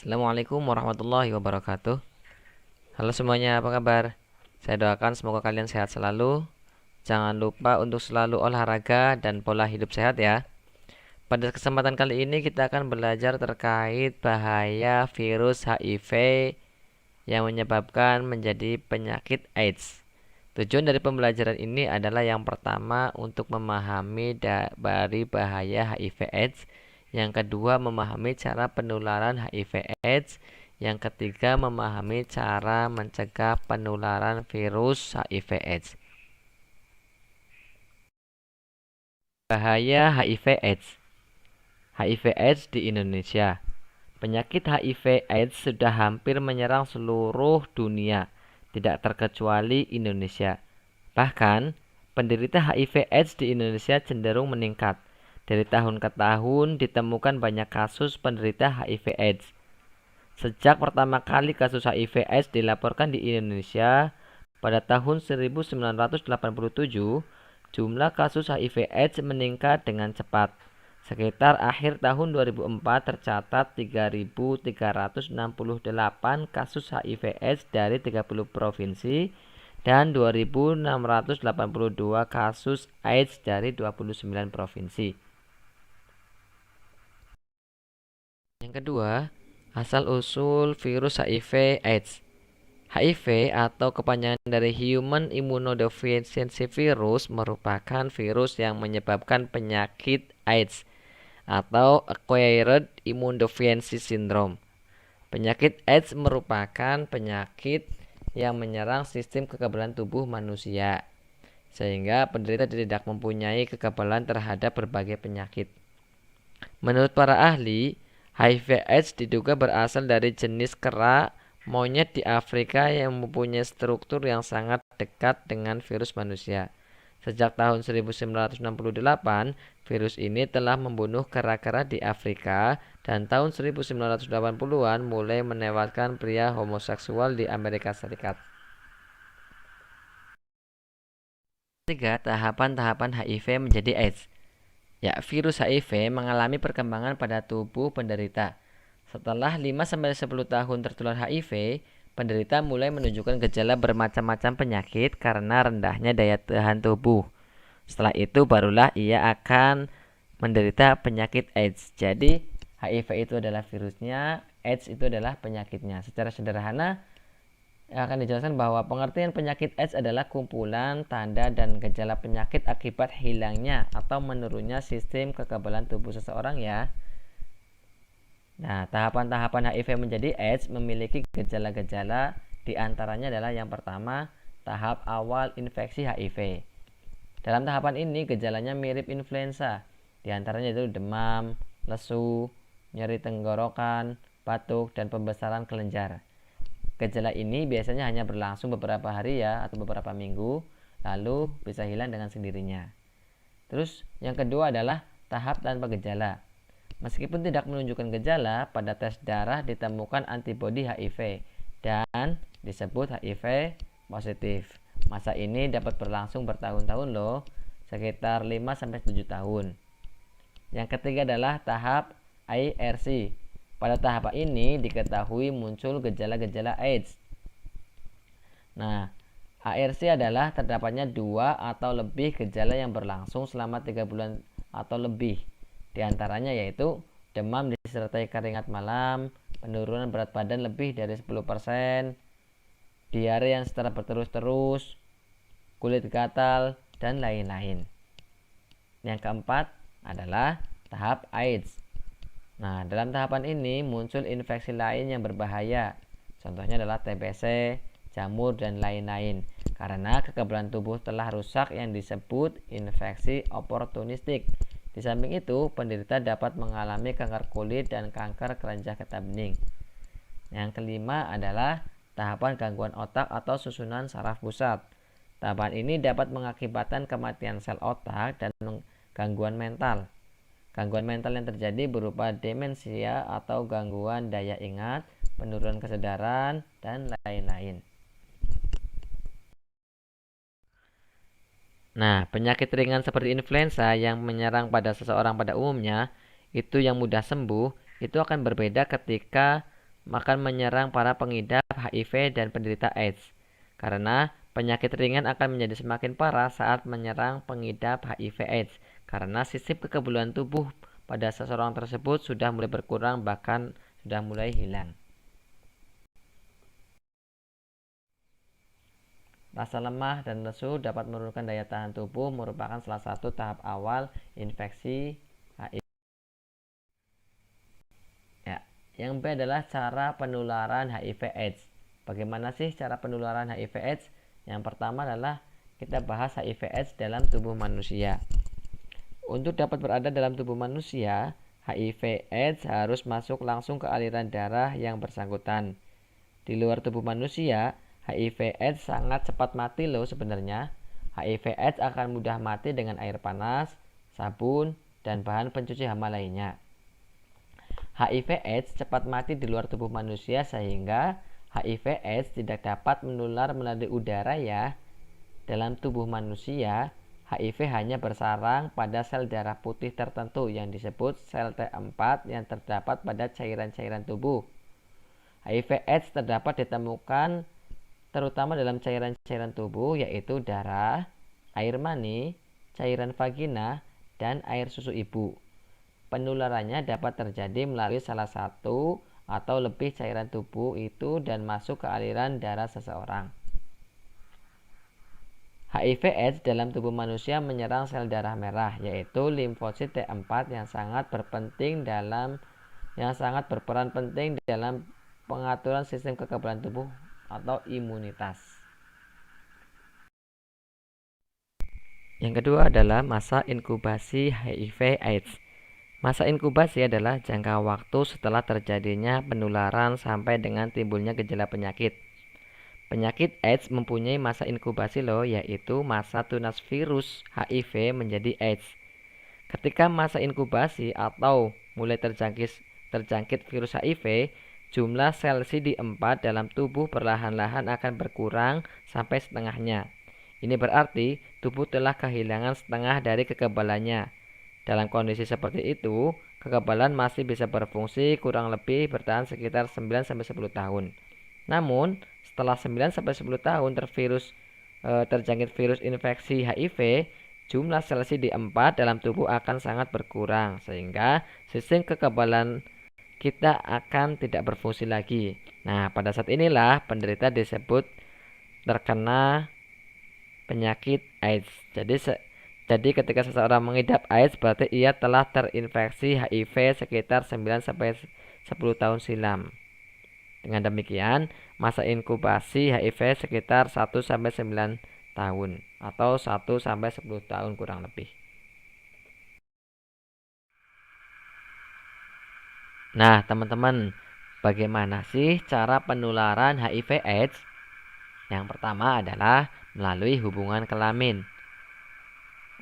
Assalamualaikum warahmatullahi wabarakatuh. Halo semuanya, apa kabar? Saya doakan semoga kalian sehat selalu. Jangan lupa untuk selalu olahraga dan pola hidup sehat ya. Pada kesempatan kali ini kita akan belajar terkait bahaya virus HIV yang menyebabkan menjadi penyakit AIDS. Tujuan dari pembelajaran ini adalah yang pertama untuk memahami dari bahaya HIV AIDS, yang kedua memahami cara penularan HIV AIDS, yang ketiga memahami cara mencegah penularan virus HIV AIDS. Bahaya HIV AIDS. HIV AIDS di Indonesia. Penyakit HIV AIDS sudah hampir menyerang seluruh dunia, tidak terkecuali Indonesia. Bahkan, penderita HIV AIDS di Indonesia cenderung meningkat. Dari tahun ke tahun ditemukan banyak kasus penderita HIV AIDS. Sejak pertama kali kasus HIV AIDS dilaporkan di Indonesia pada tahun 1987, jumlah kasus HIV AIDS meningkat dengan cepat. Sekitar akhir tahun 2004 tercatat 3.368 kasus HIV AIDS dari 30 provinsi dan 2.682 kasus AIDS dari 29 provinsi. Yang kedua, asal-usul virus HIV AIDS. HIV atau kepanjangan dari Human Immunodeficiency Virus merupakan virus yang menyebabkan penyakit AIDS atau Acquired Immunodeficiency Syndrome. Penyakit AIDS merupakan penyakit yang menyerang sistem kekebalan tubuh manusia, sehingga penderita tidak mempunyai kekebalan terhadap berbagai penyakit. Menurut para ahli, HIV/AIDS diduga berasal dari jenis kera monyet di Afrika yang mempunyai struktur yang sangat dekat dengan virus manusia. Sejak tahun 1968, virus ini telah membunuh kera-kera di Afrika, dan tahun 1980-an mulai menewaskan pria homoseksual di Amerika Serikat. Tiga, tahapan-tahapan HIV menjadi AIDS. Ya, virus HIV mengalami perkembangan pada tubuh penderita. Setelah 5-10 tahun tertular HIV, penderita mulai menunjukkan gejala bermacam-macam penyakit karena rendahnya daya tahan tubuh. Setelah itu barulah ia akan menderita penyakit AIDS. Jadi HIV itu adalah virusnya, AIDS itu adalah penyakitnya. Secara sederhana akan dijelaskan bahwa pengertian penyakit AIDS adalah kumpulan tanda dan gejala penyakit akibat hilangnya atau menurunnya sistem kekebalan tubuh seseorang ya. Nah, tahapan-tahapan HIV menjadi AIDS memiliki gejala-gejala, di antaranya adalah yang pertama, tahap awal infeksi HIV. Dalam tahapan ini gejalanya mirip influenza, di antaranya itu demam, lesu, nyeri tenggorokan, batuk, dan pembesaran kelenjar. Gejala ini biasanya hanya berlangsung beberapa hari ya, atau beberapa minggu, lalu bisa hilang dengan sendirinya. Terus yang kedua adalah tahap tanpa gejala. Meskipun tidak menunjukkan gejala, pada tes darah ditemukan antibodi HIV dan disebut HIV positif. Masa ini dapat berlangsung bertahun-tahun loh, sekitar 5-7 tahun. Yang ketiga adalah tahap IRC. Pada tahap ini diketahui muncul gejala-gejala AIDS. Nah, ARC adalah terdapatnya 2 atau lebih gejala yang berlangsung selama 3 bulan atau lebih. Di antaranya yaitu demam disertai keringat malam, penurunan berat badan lebih dari 10%, diare yang secara berterus-terus, kulit gatal, dan lain-lain. Yang keempat adalah tahap AIDS. Nah, dalam tahapan ini muncul infeksi lain yang berbahaya. Contohnya adalah TBC, jamur, dan lain-lain. Karena kekebalan tubuh telah rusak yang disebut infeksi oportunistik. Di samping itu, penderita dapat mengalami kanker kulit dan kanker kelenjar getah bening. Yang kelima adalah tahapan gangguan otak atau susunan saraf pusat. Tahapan ini dapat mengakibatkan kematian sel otak dan gangguan mental. Gangguan mental yang terjadi berupa demensia atau gangguan daya ingat, penurunan kesadaran, dan lain-lain. Nah, penyakit ringan seperti influenza yang menyerang pada seseorang pada umumnya, itu yang mudah sembuh, itu akan berbeda ketika akan menyerang para pengidap HIV dan penderita AIDS. Karena penyakit ringan akan menjadi semakin parah saat menyerang pengidap HIV/AIDS karena sistem kekebalan tubuh pada seseorang tersebut sudah mulai berkurang, bahkan sudah mulai hilang. Rasa lemah dan lesu dapat menurunkan daya tahan tubuh, merupakan salah satu tahap awal infeksi HIV. Ya, yang B adalah cara penularan HIV/AIDS. Bagaimana sih cara penularan HIV/AIDS? Yang pertama adalah kita bahas HIV/AIDS dalam tubuh manusia. Untuk dapat berada dalam tubuh manusia, HIV/AIDS harus masuk langsung ke aliran darah yang bersangkutan. Di luar tubuh manusia, HIV/AIDS sangat cepat mati loh sebenarnya. HIV/AIDS akan mudah mati dengan air panas, sabun, dan bahan pencuci hama lainnya. HIV/AIDS cepat mati di luar tubuh manusia sehingga HIV/AIDS tidak dapat menular melalui udara ya. Dalam tubuh manusia, HIV hanya bersarang pada sel darah putih tertentu yang disebut sel T4 yang terdapat pada cairan-cairan tubuh. HIV/AIDS terdapat ditemukan terutama dalam cairan-cairan tubuh yaitu darah, air mani, cairan vagina, dan air susu ibu. Penularannya dapat terjadi melalui salah satu atau lebih cairan tubuh itu dan masuk ke aliran darah seseorang. HIV/AIDS dalam tubuh manusia menyerang sel darah merah yaitu limfosit T4 yang sangat berperan penting dalam pengaturan sistem kekebalan tubuh atau imunitas. Yang kedua adalah masa inkubasi HIV/AIDS. Masa inkubasi adalah jangka waktu setelah terjadinya penularan sampai dengan timbulnya gejala penyakit. Penyakit AIDS mempunyai masa inkubasi loh, yaitu masa tunas virus HIV menjadi AIDS. Ketika masa inkubasi atau mulai terjangkit virus HIV, jumlah sel CD4 dalam tubuh perlahan-lahan akan berkurang sampai setengahnya. Ini berarti tubuh telah kehilangan setengah dari kekebalannya. Dalam kondisi seperti itu, kekebalan masih bisa berfungsi kurang lebih bertahan sekitar 9-10 tahun. Namun, setelah 9-10 tahun terjangkit virus infeksi HIV, jumlah sel CD4 dalam tubuh akan sangat berkurang sehingga sistem kekebalan kita akan tidak berfungsi lagi. Nah, pada saat inilah penderita disebut terkena penyakit AIDS. Jadi ketika seseorang mengidap AIDS berarti ia telah terinfeksi HIV sekitar 9-10 tahun silam. Dengan demikian, masa inkubasi HIV sekitar 1-9 tahun atau 1-10 tahun kurang lebih. Nah, teman-teman, bagaimana sih cara penularan HIV/AIDS? Yang pertama adalah melalui hubungan kelamin.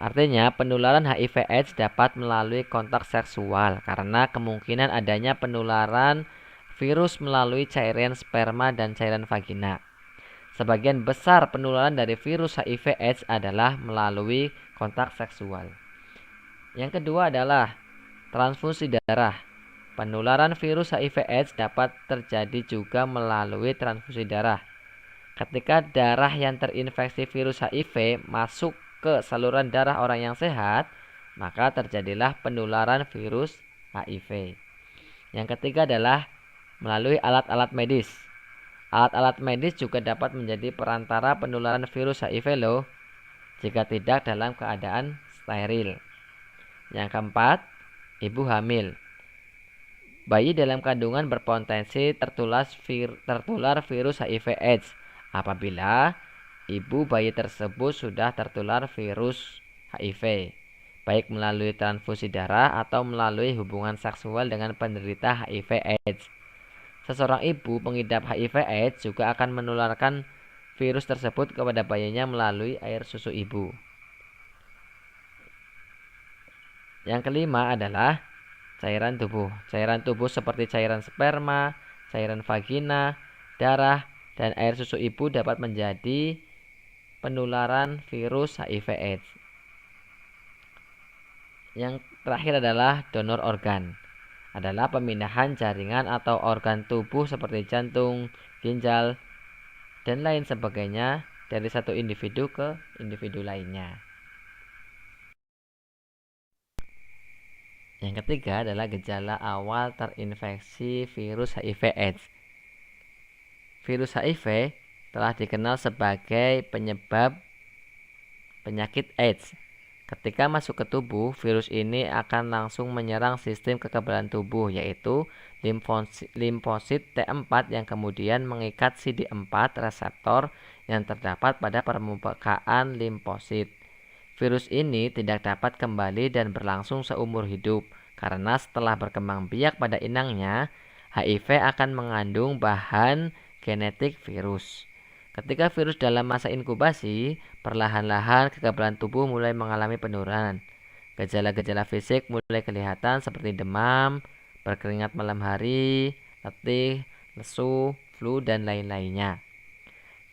Artinya, penularan HIV/AIDS dapat melalui kontak seksual karena kemungkinan adanya penularan virus melalui cairan sperma dan cairan vagina. Sebagian besar penularan dari virus HIV/AIDS adalah melalui kontak seksual. Yang kedua adalah transfusi darah. Penularan virus HIV/AIDS dapat terjadi juga melalui transfusi darah. Ketika darah yang terinfeksi virus HIV masuk ke saluran darah orang yang sehat, maka terjadilah penularan virus HIV. Yang ketiga adalah melalui alat-alat medis. Alat-alat medis juga dapat menjadi perantara penularan virus HIV loh, jika tidak dalam keadaan steril. Yang keempat, ibu hamil. Bayi dalam kandungan berpotensi tertular virus HIV/AIDS apabila ibu bayi tersebut sudah tertular virus HIV, baik melalui transfusi darah atau melalui hubungan seksual dengan penderita HIV/AIDS. Seseorang ibu pengidap HIV/AIDS juga akan menularkan virus tersebut kepada bayinya melalui air susu ibu. Yang kelima adalah cairan tubuh. Cairan tubuh seperti cairan sperma, cairan vagina, darah, dan air susu ibu dapat menjadi penularan virus HIV/AIDS. Yang terakhir adalah donor organ. adalah pemindahan jaringan atau organ tubuh seperti jantung, ginjal, dan lain sebagainya dari satu individu ke individu lainnya. Yang ketiga adalah gejala awal terinfeksi virus HIV/AIDS. Virus HIV telah dikenal sebagai penyebab penyakit AIDS. Ketika masuk ke tubuh, virus ini akan langsung menyerang sistem kekebalan tubuh, yaitu limfosit T4 yang kemudian mengikat CD4 reseptor yang terdapat pada permukaan limfosit. Virus ini tidak dapat kembali dan berlangsung seumur hidup, karena setelah berkembang biak pada inangnya, HIV akan mengandung bahan genetik virus. Ketika virus dalam masa inkubasi, perlahan-lahan kekebalan tubuh mulai mengalami penurunan. Gejala-gejala fisik mulai kelihatan seperti demam, berkeringat malam hari, letih, lesu, flu, dan lain-lainnya.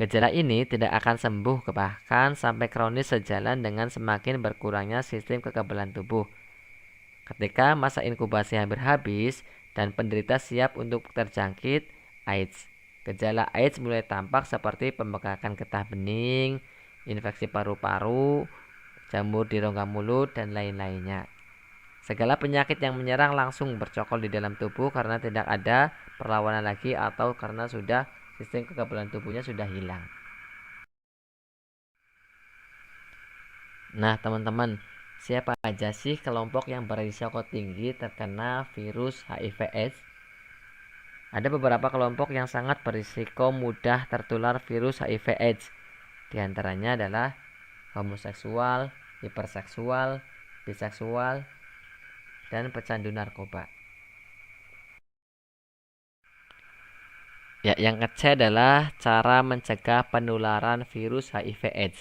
Gejala ini tidak akan sembuh bahkan sampai kronis sejalan dengan semakin berkurangnya sistem kekebalan tubuh. Ketika masa inkubasi hampir habis dan penderita siap untuk terjangkit AIDS. Gejala AIDS mulai tampak seperti pembengkakan getah bening, infeksi paru-paru, jamur di rongga mulut, dan lain-lainnya. Segala penyakit yang menyerang langsung bercokol di dalam tubuh karena tidak ada perlawanan lagi atau karena sudah sistem kekebalan tubuhnya sudah hilang. Nah, teman-teman, siapa aja sih kelompok yang berisiko tinggi terkena virus HIV/AIDS? Ada beberapa kelompok yang sangat berisiko mudah tertular virus HIV/AIDS. Di antaranya adalah homoseksual, hiperseksual, biseksual, dan pecandu narkoba. Ya, yang ketiga adalah cara mencegah penularan virus HIV/AIDS.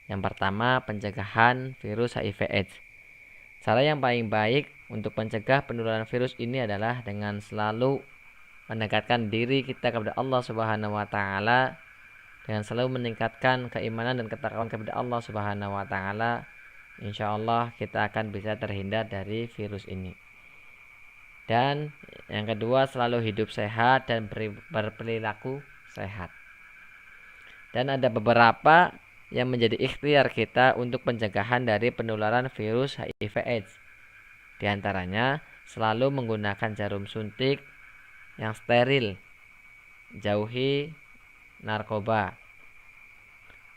Yang pertama, pencegahan virus HIV/AIDS. Cara yang paling baik untuk mencegah penularan virus ini adalah dengan selalu mendekatkan diri kita kepada Allah Subhanahu wa taala, dengan selalu meningkatkan keimanan dan ketakwaan kepada Allah Subhanahu wa taala. Insyaallah kita akan bisa terhindar dari virus ini. Dan yang kedua, selalu hidup sehat dan berperilaku sehat. Dan ada beberapa yang menjadi ikhtiar kita untuk pencegahan dari penularan virus HIV/AIDS. Di antaranya, selalu menggunakan jarum suntik yang steril, jauhi narkoba,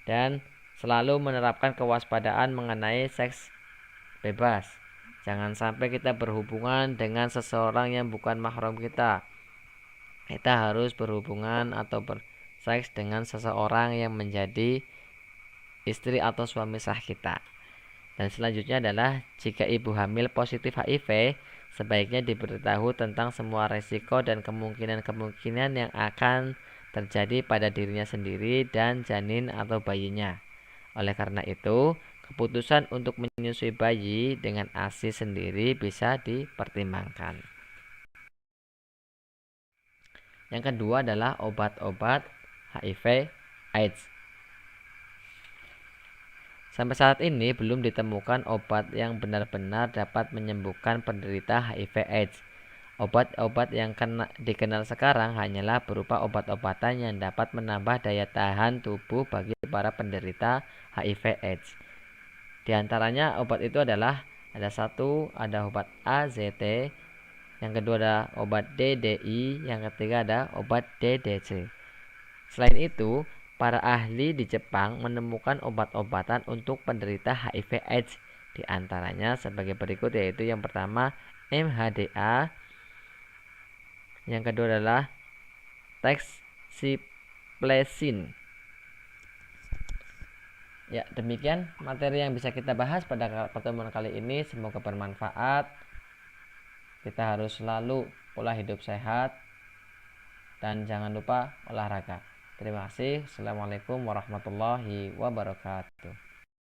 dan selalu menerapkan kewaspadaan mengenai seks bebas. Jangan sampai kita berhubungan dengan seseorang yang bukan mahram kita. Kita harus berhubungan atau berseks dengan seseorang yang menjadi istri atau suami sah kita. Dan selanjutnya adalah jika ibu hamil positif HIV, sebaiknya diberitahu tentang semua resiko dan kemungkinan-kemungkinan yang akan terjadi pada dirinya sendiri dan janin atau bayinya. Oleh karena itu, keputusan untuk menyusui bayi dengan ASI sendiri bisa dipertimbangkan. Yang kedua adalah obat-obat HIV/AIDS. Sampai saat ini belum ditemukan obat yang benar-benar dapat menyembuhkan penderita HIV/AIDS. Obat-obat yang dikenal sekarang hanyalah berupa obat-obatan yang dapat menambah daya tahan tubuh bagi para penderita HIV/AIDS. Di antaranya obat itu adalah ada obat AZT, yang kedua ada obat DDI, yang ketiga ada obat DDC. Selain itu, para ahli di Jepang menemukan obat-obatan untuk penderita HIV/AIDS. Di antaranya sebagai berikut, yaitu yang pertama MHDA, yang kedua adalah Texiplezin. Ya, demikian materi yang bisa kita bahas pada pertemuan kali ini. Semoga bermanfaat. Kita harus selalu pola hidup sehat dan jangan lupa olahraga. Terima kasih. Assalamualaikum warahmatullahi wabarakatuh.